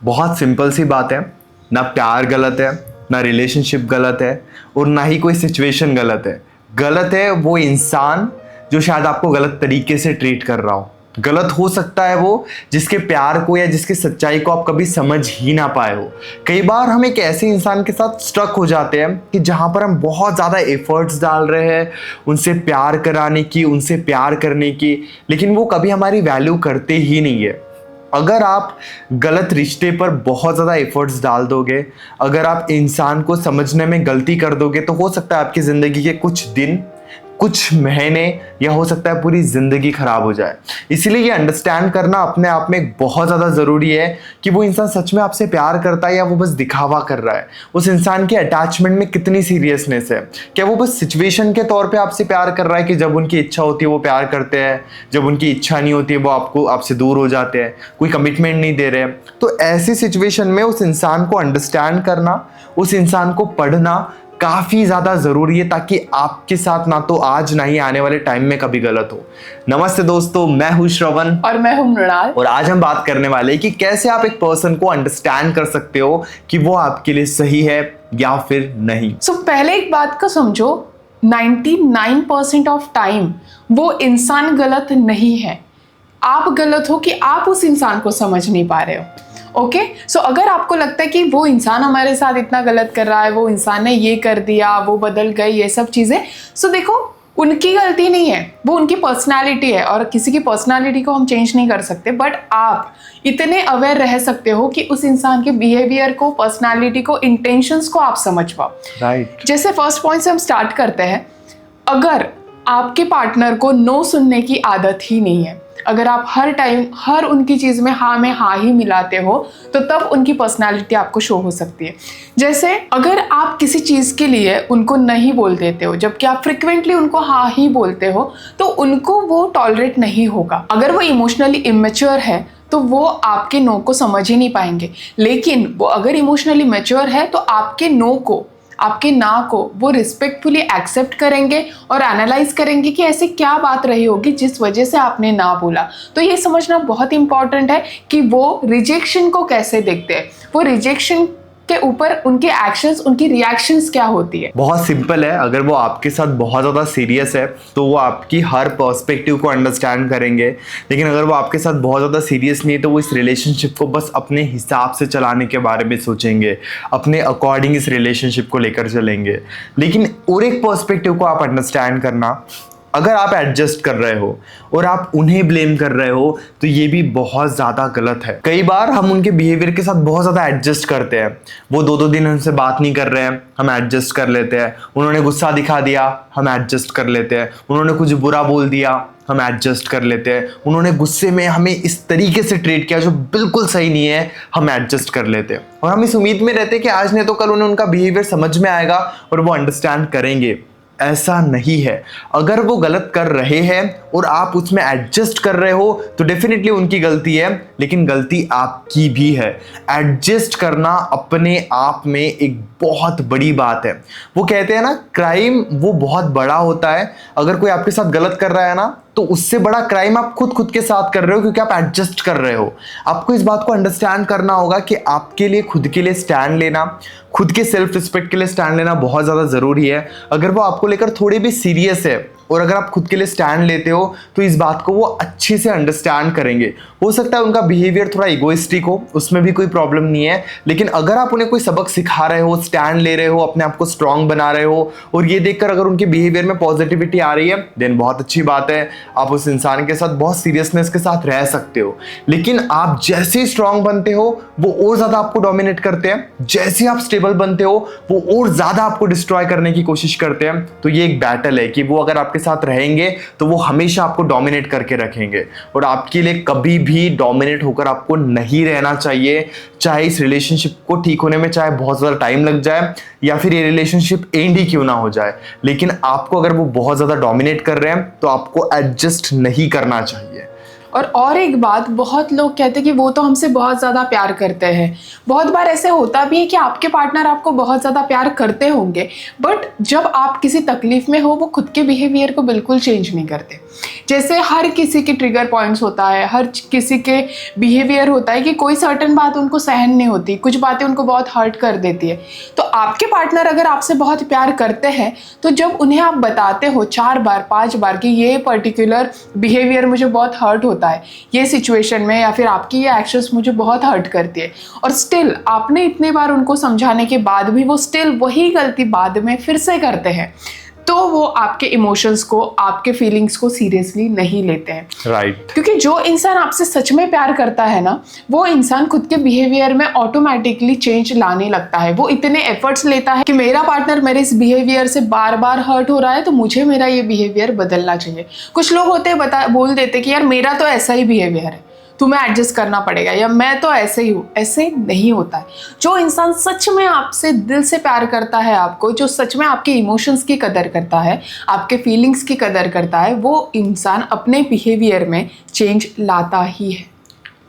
बहुत सिंपल सी बात है, ना प्यार गलत है, ना रिलेशनशिप गलत है और ना ही कोई सिचुएशन गलत है। गलत है वो इंसान जो शायद आपको गलत तरीके से ट्रीट कर रहा हो। गलत हो सकता है वो जिसके प्यार को या जिसकी सच्चाई को आप कभी समझ ही ना पाए हो। कई बार हम एक ऐसे इंसान के साथ स्ट्रक हो जाते हैं कि जहां पर हम बहुत ज़्यादा एफर्ट्स डाल रहे हैं उनसे प्यार कराने की, उनसे प्यार करने की, लेकिन वो कभी हमारी वैल्यू करते ही नहीं है। अगर आप गलत रिश्ते पर बहुत ज़्यादा एफर्ट्स डाल दोगे, अगर आप इंसान को समझने में गलती कर दोगे, तो हो सकता है आपकी ज़िंदगी के कुछ दिन, कुछ महीने या हो सकता है पूरी ज़िंदगी खराब हो जाए। इसीलिए ये अंडरस्टैंड करना अपने आप में बहुत ज़्यादा ज़रूरी है कि वो इंसान सच में आपसे प्यार करता है या वो बस दिखावा कर रहा है। उस इंसान के अटैचमेंट में कितनी सीरियसनेस है। क्या वो बस सिचुएशन के तौर पे आपसे प्यार कर रहा है कि जब उनकी इच्छा होती है वो प्यार करते हैं, जब उनकी इच्छा नहीं होती है वो आपसे दूर हो जाते हैं, कोई कमिटमेंट नहीं दे रहे। तो ऐसी सिचुएशन में उस इंसान को अंडरस्टैंड करना, उस इंसान को पढ़ना काफ़ी ज़्यादा ज़रूरी है, ताकि आपके साथ ना तो आज ना ही आने वाले टाइम में कभी गलत हो। नमस्ते दोस्तों, मैं हूं श्रवण और मैं हूं मृणाल और आज हम बात करने वाले हैं कि कैसे आप एक पर्सन को अंडरस्टैंड कर सकते हो कि वो आपके लिए सही है या फिर नहीं। पहले एक बात को समझो, 99% ऑफ टाइम वो इंसान गलत नहीं है। आप गलत हो कि आप उस इंसान को समझ नहीं पा रहे हो। ओके, सो अगर आपको लगता है कि वो इंसान हमारे साथ इतना गलत कर रहा है, वो इंसान ने ये कर दिया, वो बदल गई, ये सब चीज़ें, सो देखो उनकी गलती नहीं है, वो उनकी पर्सनालिटी है और किसी की पर्सनालिटी को हम चेंज नहीं कर सकते। बट आप इतने अवेयर रह सकते हो कि उस इंसान के बिहेवियर को, पर्सनालिटी को, इंटेंशंस को आप समझ पाओ। राइट। जैसे फर्स्ट पॉइंट से हम स्टार्ट करते हैं। अगर आपके पार्टनर को नो सुनने की आदत ही नहीं है, अगर आप हर टाइम हर उनकी चीज़ में हाँ में हाँ ही मिलाते हो, तो तब उनकी पर्सनालिटी आपको शो हो सकती है। जैसे अगर आप किसी चीज़ के लिए उनको नहीं बोल देते हो जबकि आप फ्रिक्वेंटली उनको हाँ ही बोलते हो, तो उनको वो टॉलरेट नहीं होगा। अगर वो इमोशनली इमेच्योर है तो वो आपके नो को समझ ही नहीं पाएंगे, लेकिन वो अगर इमोशनली मैच्योर है तो आपके नो को, आपके ना को वो रिस्पेक्टफुली एक्सेप्ट करेंगे और एनालाइज करेंगे कि ऐसी क्या बात रही होगी जिस वजह से आपने ना बोला। तो ये समझना बहुत इंपॉर्टेंट है कि वो रिजेक्शन को कैसे देखते हैं, वो रिजेक्शन के ऊपर उनके एक्शंस, उनकी रिएक्शंस क्या होती है। बहुत सिंपल है, अगर वो आपके साथ बहुत ज़्यादा सीरियस है तो वो आपकी हर पर्सपेक्टिव को अंडरस्टैंड करेंगे, लेकिन अगर वो आपके साथ बहुत ज़्यादा सीरियस नहीं है तो वो इस रिलेशनशिप को बस अपने हिसाब से चलाने के बारे में सोचेंगे, अपने अकॉर्डिंग इस रिलेशनशिप को लेकर चलेंगे। लेकिन और एक पर्सपेक्टिव को आप अंडरस्टैंड करना, अगर आप एडजस्ट कर रहे हो और आप उन्हें ब्लेम कर रहे हो तो ये भी बहुत ज़्यादा गलत है। कई बार हम उनके बिहेवियर के साथ बहुत ज़्यादा एडजस्ट करते हैं। वो दो दिन हमसे बात नहीं कर रहे हैं, हम एडजस्ट कर लेते हैं। उन्होंने गुस्सा दिखा दिया, हम एडजस्ट कर लेते हैं। उन्होंने कुछ बुरा बोल दिया, हम एडजस्ट कर लेते हैं। उन्होंने गुस्से में हमें इस तरीके से ट्रीट किया जो बिल्कुल सही नहीं है, हम एडजस्ट कर लेते हैं। और हम इस उम्मीद में रहते हैं कि आज नहीं तो कल उन्हें उनका बिहेवियर समझ में आएगा और वो अंडरस्टैंड करेंगे। ऐसा नहीं है। अगर वो गलत कर रहे हैं और आप उसमें एडजस्ट कर रहे हो तो डेफिनेटली उनकी गलती है, लेकिन गलती आपकी भी है। एडजस्ट करना अपने आप में एक बहुत बड़ी बात है। वो कहते हैं ना, क्राइम वो बहुत बड़ा होता है, अगर कोई आपके साथ गलत कर रहा है ना तो उससे बड़ा क्राइम आप खुद के साथ कर रहे हो, क्योंकि आप एडजस्ट कर रहे हो। आपको इस बात को अंडरस्टैंड करना होगा कि आपके लिए खुद के लिए स्टैंड लेना, खुद के सेल्फ रिस्पेक्ट के लिए स्टैंड लेना बहुत ज़्यादा ज़रूरी है। अगर वो आपको लेकर थोड़े भी सीरियस है और अगर आप खुद के लिए स्टैंड लेते हो तो इस बात को वो अच्छे से अंडरस्टैंड करेंगे। हो सकता है उनका बिहेवियर थोड़ा इगोइस्टिक हो, उसमें भी कोई प्रॉब्लम नहीं है, लेकिन अगर आप उन्हें कोई सबक सिखा रहे हो, स्टैंड ले रहे हो, अपने आप को स्ट्रांग बना रहे हो और ये देखकर अगर उनके बिहेवियर में पॉजिटिविटी आ रही है, देन बहुत अच्छी बात है। आप उस इंसान के साथ बहुत सीरियसनेस के साथ रह सकते हो। लेकिन आप जैसे ही स्ट्रांग बनते हो वो और ज़्यादा आपको डोमिनेट करते हैं, जैसे आप स्टेबल बनते हो वो और ज़्यादा आपको डिस्ट्रॉय करने की कोशिश करते हैं। तो ये एक बैटल है कि वो अगर आपके साथ रहेंगे तो वो हमेशा आपको डोमिनेट करके रखेंगे और आपके लिए कभी भी डोमिनेट होकर आपको नहीं रहना चाहिए। चाहे इस रिलेशनशिप को ठीक होने में चाहे बहुत ज़्यादा टाइम लग जाए या फिर ये रिलेशनशिप एंड ही क्यों ना हो जाए, लेकिन आपको अगर वो बहुत ज़्यादा डोमिनेट कर रहे हैं तो आपको एडजस्ट नहीं करना चाहिए। और एक बात, बहुत लोग कहते हैं कि वो तो हमसे बहुत ज़्यादा प्यार करते हैं। बहुत बार ऐसे होता भी है कि आपके पार्टनर आपको बहुत ज़्यादा प्यार करते होंगे, बट जब आप किसी तकलीफ में हो वो खुद के बिहेवियर को बिल्कुल चेंज नहीं करते। जैसे हर किसी के ट्रिगर पॉइंट्स होता है, हर किसी के बिहेवियर होता है कि कोई सर्टेन बात उनको सहन नहीं होती, कुछ बातें उनको बहुत हर्ट कर देती है। तो आपके पार्टनर अगर आपसे बहुत प्यार करते हैं तो जब उन्हें आप बताते हो 4 बार 5 बार कि ये पर्टिकुलर बिहेवियर मुझे बहुत हर्ट होता है, ये सिचुएशन में या फिर आपकी ये एक्शंस मुझे बहुत हर्ट करती है, और स्टिल आपने इतने बार उनको समझाने के बाद भी वो स्टिल वही गलती बाद में फिर से करते हैं, तो वो आपके इमोशंस को, आपके फीलिंग्स को सीरियसली नहीं लेते हैं। राइट। क्योंकि जो इंसान आपसे सच में प्यार करता है ना, वो इंसान खुद के बिहेवियर में ऑटोमेटिकली चेंज लाने लगता है। वो इतने एफर्ट्स लेता है कि मेरा पार्टनर मेरे इस बिहेवियर से बार बार हर्ट हो रहा है तो मुझे मेरा ये बिहेवियर बदलना चाहिए। कुछ लोग होते हैं बोल देते कि यार मेरा तो ऐसा ही बिहेवियर है, तुम्हें एडजस्ट करना पड़ेगा, या मैं तो ऐसे ही हूँ। ऐसे नहीं होता है। जो इंसान सच में आपसे दिल से प्यार करता है आपको, जो सच में आपके इमोशंस की कदर करता है, आपके फीलिंग्स की कदर करता है, वो इंसान अपने बिहेवियर में चेंज लाता ही है।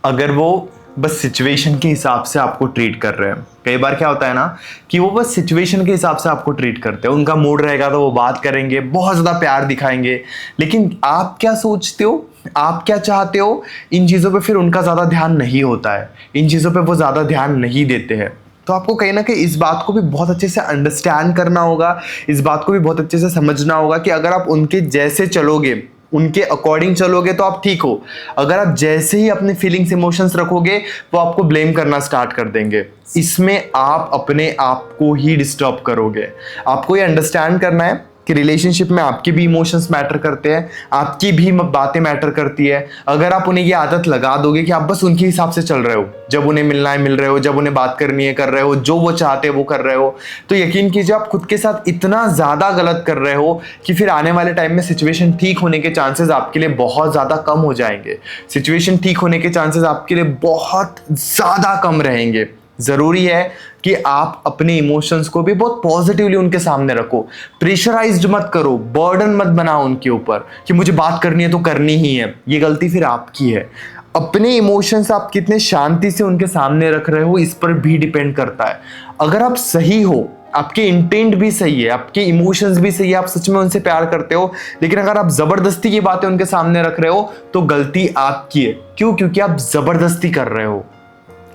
अगर वो बस सिचुएशन के हिसाब से आपको ट्रीट कर रहे हैं, कई बार क्या होता है ना कि वो बस सिचुएशन के हिसाब से आपको ट्रीट करते हैं, उनका मूड रहेगा तो वो बात करेंगे, बहुत ज़्यादा प्यार दिखाएंगे, लेकिन आप क्या सोचते हो, आप क्या चाहते हो, इन चीज़ों पे फिर उनका ज़्यादा ध्यान नहीं होता है, इन चीज़ों पे वो ज़्यादा ध्यान नहीं देते हैं। तो आपको कहीं ना कहीं इस बात को भी बहुत अच्छे से अंडरस्टैंड करना होगा, इस बात को भी बहुत अच्छे से समझना होगा कि अगर आप उनके जैसे चलोगे, उनके अकॉर्डिंग चलोगे तो आप ठीक हो। अगर आप जैसे ही अपने फीलिंग्स इमोशंस रखोगे वो आपको ब्लेम करना स्टार्ट कर देंगे। इसमें आप अपने आप को ही डिस्टर्ब करोगे। आपको ये अंडरस्टैंड करना है कि रिलेशनशिप में आपके भी इमोशंस मैटर करते हैं, आपकी भी बातें मैटर करती है। अगर आप उन्हें ये आदत लगा दोगे कि आप बस उनके हिसाब से चल रहे हो, जब उन्हें मिलना है मिल रहे हो, जब उन्हें बात करनी है कर रहे हो, जो वो चाहते हैं वो कर रहे हो, तो यकीन कीजिए आप खुद के साथ इतना ज़्यादा गलत कर रहे हो कि फिर आने वाले टाइम में सिचुएशन ठीक होने के चांसेस आपके लिए बहुत ज़्यादा कम हो जाएंगे। सिचुएशन ठीक होने के चांसेस आपके लिए बहुत ज़्यादा कम रहेंगे। ज़रूरी है कि आप अपने इमोशंस को भी बहुत पॉजिटिवली उनके सामने रखो। प्रेशराइज्ड मत करो, बर्डन मत बनाओ उनके ऊपर कि मुझे बात करनी है तो करनी ही है। ये गलती फिर आपकी है। अपने इमोशंस आप कितने शांति से उनके सामने रख रहे हो इस पर भी डिपेंड करता है। अगर आप सही हो, आपके इंटेंट भी सही है, आपके इमोशंस भी सही है, आप सच में उनसे प्यार करते हो, लेकिन अगर आप जबरदस्ती की बातें उनके सामने रख रहे हो तो गलती आपकी है। क्यों? क्योंकि आप जबरदस्ती कर रहे हो।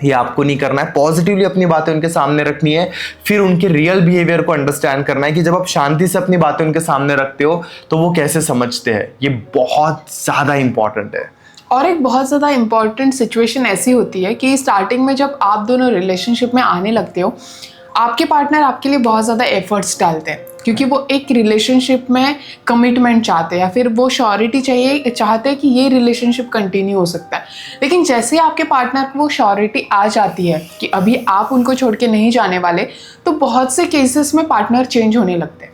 ये आपको नहीं करना है। पॉजिटिवली अपनी बातें उनके सामने रखनी है, फिर उनके रियल बिहेवियर को अंडरस्टैंड करना है कि जब आप शांति से अपनी बातें उनके सामने रखते हो तो वो कैसे समझते हैं। ये बहुत ज़्यादा इंपॉर्टेंट है। और एक बहुत ज़्यादा इम्पॉर्टेंट सिचुएशन ऐसी होती है कि स्टार्टिंग में जब आप दोनों रिलेशनशिप में आने लगते हो, आपके पार्टनर आपके लिए बहुत ज़्यादा एफर्ट्स डालते हैं, क्योंकि वो एक रिलेशनशिप में कमिटमेंट चाहते हैं या फिर वो श्योरिटी चाहते हैं कि ये रिलेशनशिप कंटिन्यू हो सकता है। लेकिन जैसे आपके पार्टनर को वो श्योरिटी आ जाती है कि अभी आप उनको छोड़ के नहीं जाने वाले, तो बहुत से केसेस में पार्टनर चेंज होने लगते हैं,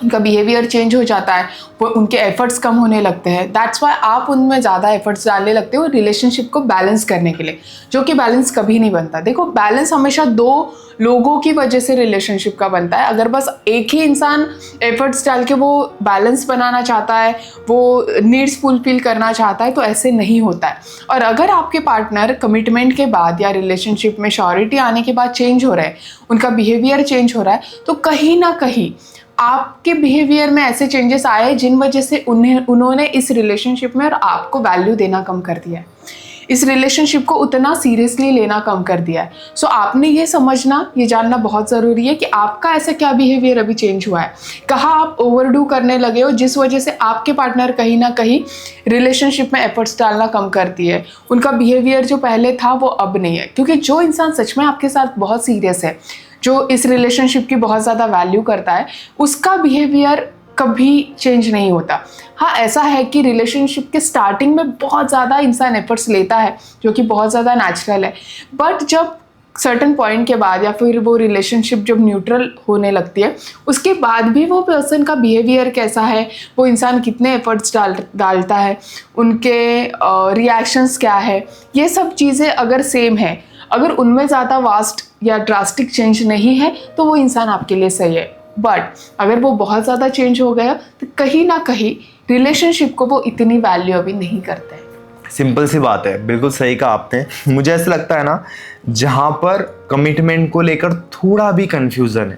उनका बिहेवियर चेंज हो जाता है, वो उनके एफर्ट्स कम होने लगते हैं। दैट्स वाई आप उनमें ज़्यादा एफर्ट्स डालने लगते हो रिलेशनशिप को बैलेंस करने के लिए, जो कि बैलेंस कभी नहीं बनता। देखो, बैलेंस हमेशा 2 लोगों की वजह से रिलेशनशिप का बनता है। अगर बस एक ही इंसान एफर्ट्स डाल के वो बैलेंस बनाना चाहता है, वो नीड्स फुलफिल करना चाहता है, तो ऐसे नहीं होता है। और अगर आपके पार्टनर कमिटमेंट के बाद या रिलेशनशिप में श्योरिटी आने के बाद चेंज हो रहा है, उनका बिहेवियर चेंज हो रहा है, तो कहीं ना कहीं आपके बिहेवियर में ऐसे चेंजेस आए जिन वजह से उन्होंने इस रिलेशनशिप में और आपको वैल्यू देना कम कर दिया है, इस रिलेशनशिप को उतना सीरियसली लेना कम कर दिया है। सो आपने ये समझना, ये जानना बहुत ज़रूरी है कि आपका ऐसा क्या बिहेवियर अभी चेंज हुआ है, कहाँ आप ओवरडू करने लगे हो जिस वजह से आपके पार्टनर कहीं ना कहीं रिलेशनशिप में एफर्ट्स डालना कम करती है। उनका बिहेवियर जो पहले था वो अब नहीं है। क्योंकि जो इंसान सच में आपके साथ बहुत सीरियस है, जो इस रिलेशनशिप की बहुत ज़्यादा वैल्यू करता है, उसका बिहेवियर कभी चेंज नहीं होता। हाँ, ऐसा है कि रिलेशनशिप के स्टार्टिंग में बहुत ज़्यादा इंसान एफर्ट्स लेता है, जो कि बहुत ज़्यादा नेचुरल है, बट जब सर्टन पॉइंट के बाद या फिर वो रिलेशनशिप जब न्यूट्रल होने लगती है, उसके बाद भी वो पर्सन का बिहेवियर कैसा है, वो इंसान कितने एफर्ट्स डालता है, उनके रिएक्शंस क्या है, ये सब चीज़ें अगर सेम है, अगर उनमें ज़्यादा वास्ट या ड्रास्टिक चेंज नहीं है, तो वो इंसान आपके लिए सही है। बट अगर वो बहुत ज़्यादा चेंज हो गया तो कहीं ना कहीं रिलेशनशिप को वो इतनी वैल्यू अभी नहीं करते। सिंपल सी बात है, बिल्कुल सही कहा आपने। मुझे ऐसा लगता है ना, जहाँ पर कमिटमेंट को लेकर थोड़ा भी कंफ्यूजन है,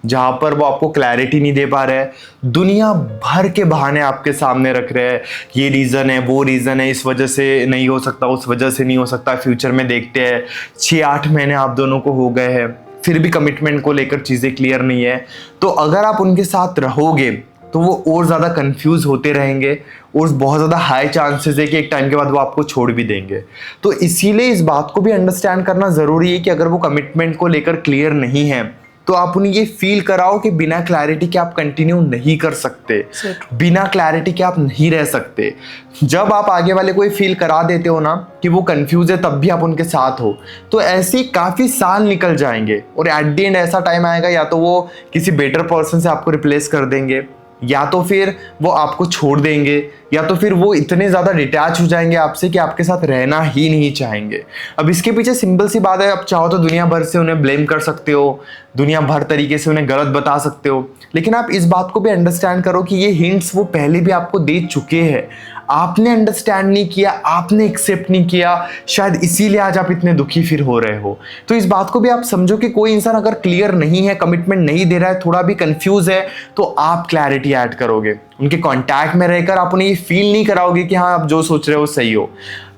जहाँ पर वो आपको क्लैरिटी नहीं दे पा रहे हैं, दुनिया भर के बहाने आपके सामने रख रहे हैं, ये रीज़न है, वो रीज़न है, इस वजह से नहीं हो सकता, उस वजह से नहीं हो सकता, फ्यूचर में देखते हैं। 6-8 महीने आप दोनों को हो गए हैं, फिर भी कमिटमेंट को लेकर चीज़ें क्लियर नहीं है। तो अगर आप उनके साथ रहोगे तो वो और ज़्यादा कंफ्यूज होते रहेंगे और बहुत ज़्यादा हाई चांसेस है कि एक टाइम के बाद वो आपको छोड़ भी देंगे। तो इसीलिए इस बात को भी अंडरस्टैंड करना ज़रूरी है कि अगर वो कमिटमेंट को लेकर क्लियर नहीं है तो आप उन्हें ये फील कराओ कि बिना क्लैरिटी के आप कंटिन्यू नहीं कर सकते, बिना क्लैरिटी के आप नहीं रह सकते। जब आप आगे वाले को ये फील करा देते हो ना कि वो कंफ्यूज है, तब भी आप उनके साथ हो, तो ऐसे काफ़ी साल निकल जाएंगे और एट द एंड ऐसा टाइम आएगा या तो वो किसी बेटर पर्सन से आपको रिप्लेस कर देंगे, या तो फिर वो आपको छोड़ देंगे, या तो फिर वो इतने ज़्यादा डिटैच हो जाएंगे आपसे कि आपके साथ रहना ही नहीं चाहेंगे। अब इसके पीछे सिंपल सी बात है, आप चाहो तो दुनिया भर से उन्हें ब्लेम कर सकते हो, दुनिया भर तरीके से उन्हें गलत बता सकते हो, लेकिन आप इस बात को भी अंडरस्टैंड करो कि ये हिंट्स वो पहले भी आपको दे चुके हैं। आपने अंडरस्टैंड नहीं किया, आपने एक्सेप्ट नहीं किया, शायद इसीलिए आज आप इतने दुखी फिर हो रहे हो। तो इस बात को भी आप समझो कि कोई इंसान अगर क्लियर नहीं है, कमिटमेंट नहीं दे रहा है, थोड़ा भी कंफ्यूज है, तो आप क्लैरिटी ऐड करोगे। उनके कांटेक्ट में रहकर आप उन्हें ये फील नहीं कराओगे कि हाँ आप जो सोच रहे हो सही हो।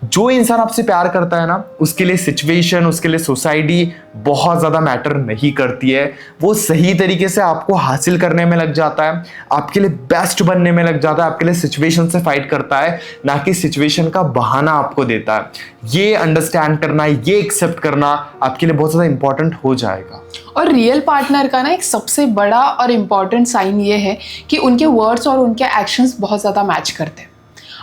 जो इंसान आपसे प्यार करता है ना, उसके लिए सिचुएशन, उसके लिए सोसाइटी बहुत ज़्यादा मैटर नहीं करती है। वो सही तरीके से आपको हासिल करने में लग जाता है, आपके लिए बेस्ट बनने में लग जाता है, आपके लिए सिचुएशन से फाइट करता है, ना कि सिचुएशन का बहाना आपको देता है। ये अंडरस्टैंड करना, ये एक्सेप्ट करना आपके लिए बहुत ज़्यादा इंपॉर्टेंट हो जाएगा। और रियल पार्टनर का ना एक सबसे बड़ा और इम्पॉर्टेंट साइन ये है कि उनके वर्ड्स और उनके एक्शंस बहुत ज़्यादा मैच करते हैं।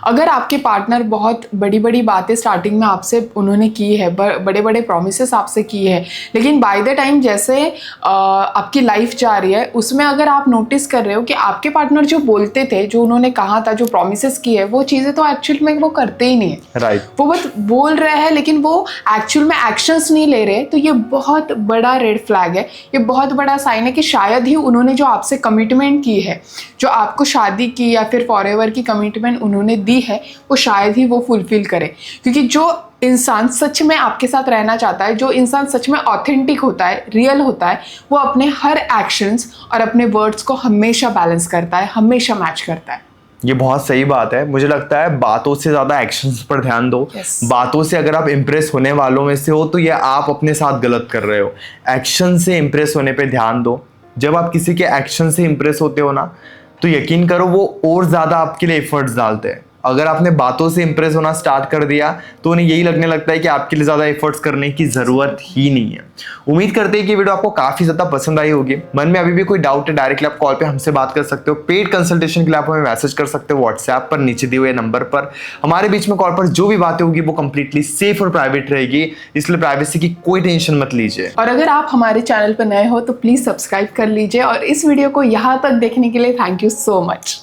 अगर आपके पार्टनर बहुत बड़ी बड़ी बातें स्टार्टिंग में आपसे उन्होंने की है, बड़े बड़े प्रोमिसेस आपसे की है, लेकिन बाय द टाइम जैसे आपकी लाइफ जा रही है उसमें अगर आप नोटिस कर रहे हो कि आपके पार्टनर जो बोलते थे, जो उन्होंने कहा था, जो प्रोमिसेस की है, वो चीज़ें तो एक्चुअल में वो करते ही नहीं है। राइट। वो बस बोल रहे हैं लेकिन वो एक्चुअल में एक्शंस नहीं ले रहे, तो ये बहुत बड़ा रेड फ्लैग है। ये बहुत बड़ा साइन है कि शायद ही उन्होंने जो आपसे कमिटमेंट की है, जो आपको शादी की या फिर फॉरएवर की कमिटमेंट उन्होंने दी है, वो शायद ही वो फुलफिल करे। क्योंकि जो इंसान सच में आपके साथ रहना चाहता है, जो इंसान सच में ऑथेंटिक होता है, रियल होता है, वो अपने हर एक्शंस और अपने वर्ड्स को हमेशा बैलेंस करता है, हमेशा मैच करता है। ये बहुत सही बात है। मुझे लगता है बातों से ज़्यादा एक्शंस पर ध्यान दो। बातों से अगर आप इम्प्रेस होने वालों में से हो तो ये आप अपने साथ गलत कर रहे हो। एक्शन से इम्प्रेस होने पे ध्यान दो। जब आप किसी के एक्शन से इम्प्रेस होते हो ना, तो यकीन करो वो और ज़्यादा आपके लिए एफर्ट्स डालते हैं। अगर आपने बातों से इंप्रेस होना स्टार्ट कर दिया तो उन्हें यही लगने लगता है कि आपके लिए ज़्यादा एफर्ट्स करने की ज़रूरत ही नहीं है। उम्मीद करते हैं कि वीडियो आपको काफ़ी ज़्यादा पसंद आई होगी। मन में अभी भी कोई डाउट है, डायरेक्टली आप कॉल पे हमसे बात कर सकते हो। पेड कंसल्टेशन के लिए आप हमें मैसेज कर सकते हो व्हाट्सएप पर, नीचे दिए हुए नंबर पर। हमारे बीच में कॉल पर जो भी बातें होगी वो कंप्लीटली सेफ और प्राइवेट रहेगी, इसलिए प्राइवेसी की कोई टेंशन मत लीजिए। और अगर आप हमारे चैनल पर नए हो तो प्लीज़ सब्सक्राइब कर लीजिए। और इस वीडियो को यहाँ तक देखने के लिए थैंक यू सो मच।